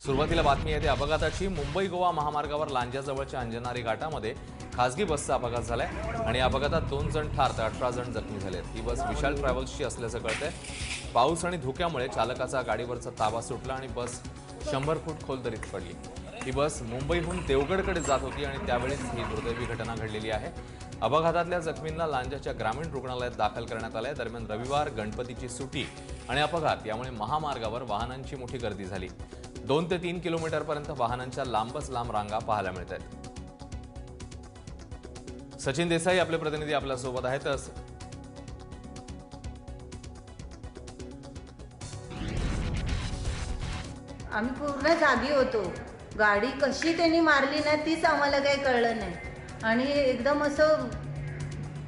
सुरुवातीला बातमी येते अपघाताची। मुंबई गोवा महामार्गावर लांजाजवळच्या अंजनारी घाटामध्ये खासगी बसचा अपघात झालाय आणि अपघातात 2 जण ठार तर 18 जण जखमी झालेत। ही बस विशाल ट्रॅव्हल्सची असल्याचं कळतंय। पाऊस आणि धुक्यामुळे चालकाचा गाडीवरचा ताबा सुटला आणि बस 100 फूट खोल दरीत पडली। ही बस मुंबईहून देवगडकडे जात होती आणि त्यावेळेस ही दुर्दैवी घटना घडलेली आहे। अपघातातल्या जखमींना लांजाच्या ग्रामीण रुग्णालयात दाखल करण्यात आले। दरम्यान रविवार, गणपतीची सुट्टी आणि अपघात यामुळे महामार्गावर वाहनांची मोठी गर्दी झाली। 2 ते 3 किलोमीटरपर्यंत वाहनांच्या लांबच लांब रांगा पाहायला मिळत आहेत। सचिन देसाई आपले प्रतिनिधी आपल्यासोबत आहेत। आम्ही पूर्ण जागी होतो। गाडी कशी त्यांनी मारली ना तीच आम्हाला काही कळलं नाही आणि एकदम असं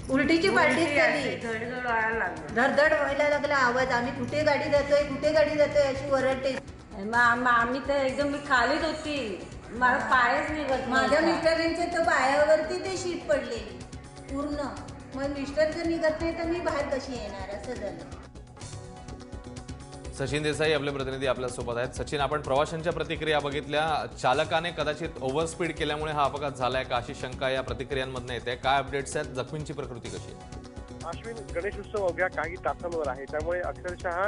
उलटीची पालटी झाली। धडधड व्हायला लागला आवाज। आम्ही कुठे गाडी जातोय अशी ओरडते। आम्ही तर एकदम मी खालीच होती, मला पायच निघत। माझ्या मिस्टरांच्या तर पायावरती ते शीट पडलेली पूर्ण। मग मिस्टर जर निघत नाही तर मी बाहेर कशी येणार असं झालं। सचिन देसाई आपले प्रतिनिधी आपल्यासोबत आहेत। सचिन, आपण प्रवाशांच्या प्रतिक्रिया बघितल्या। चालकाने कदाचित ओव्हरस्पीड केल्यामुळे हा अपघात झालाय का अशी शंका या प्रतिक्रियांमधून येते। काय अपडेट्स आहेत? जखमींची प्रकृती कशी आहे? अश्विन, गणेश उत्सव अवघ्या काही तासांवर आहे, त्यामुळे अक्षरशः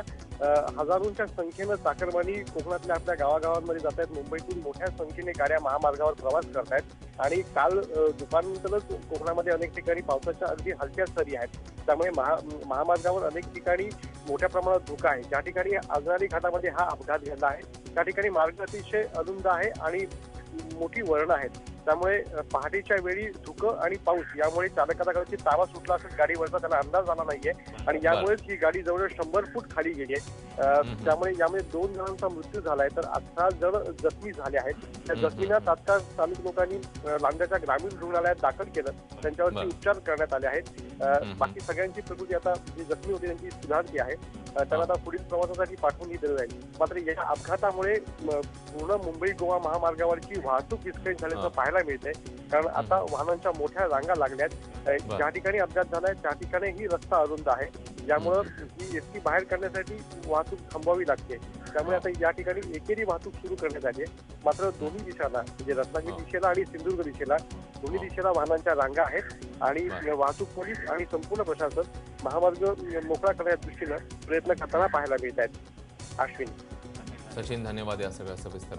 हजारोंच्या संख्येनं चाकरमानी कोकणातल्या आपल्या गावागावांमध्ये जात आहेत। मुंबईतून मोठ्या संख्येने गाड्या महामार्गावर प्रवास करत आहेत आणि काल दुपारनंतरच कोकणामध्ये अनेक ठिकाणी पावसाच्या अगदी हलक्या सरी आहेत। त्यामुळे महामार्गावर अनेक ठिकाणी मोठ्या प्रमाणात धोका आहे। ज्या ठिकाणी अंजनारी घाटामध्ये हा अपघात घडला आहे त्या ठिकाणी मार्ग अतिशय अरुंद आहे आणि मोठी वळण आहेत। त्यामुळे पहाटेच्या वेळी धुकं आणि पाऊस यामुळे चालकाचा कदाचित ताबा सुटला असेल गाडीवरचा, त्याला अंदाज आला नाहीये आणि यामुळेच ही गाडी जवळ 100 फूट खाली गेली आहे। त्यामुळे यामुळे 2 जणांचा मृत्यू झालाय तर 18 जण जखमी झाले आहेत। त्या जखमींना तात्काळ स्थानिक लोकांनी लांजाच्या ग्रामीण रुग्णालयात दाखल केलं, त्यांच्यावरती उपचार करण्यात आले आहेत। बाकी सगळ्यांची प्रकृती आता जी जखमी होती त्यांची सुधारती आहे। त्यांना आता पुढील प्रवासासाठी पाठवून दिलं जाईल। मात्र या अपघातामुळे पूर्ण मुंबई गोवा महामार्गावरची वाहतूक विस्कळीत झाल्याचं पाहायला मिळतंय, कारण आता वाहनांच्या मोठ्या रांगा लागल्यात। ज्या ठिकाणी अपघात झालाय त्या ठिकाणी ही रस्ता अरुंद आहे, ज्यामुळं ही एसटी बाहेर काढण्यासाठी वाहतूक थांबवावी लागते। त्यामुळे आता या ठिकाणी एकेरी वाहतूक सुरू करण्यात आली आहे। मात्र दोन्ही दिशांना म्हणजे रत्नागिरी दिशेला आणि सिंधुदुर्ग दिशेला दोन्ही दिशेला वाहनांच्या रांगा आहेत आणि वाहतूक पोलीस आणि संपूर्ण प्रशासन महामार्ग मोकळा करण्याच्या दृष्टीनं प्रयत्न करताना पाहायला मिळत आहेत। अश्विन, सचिन, धन्यवाद या सगळ्या सविस्तर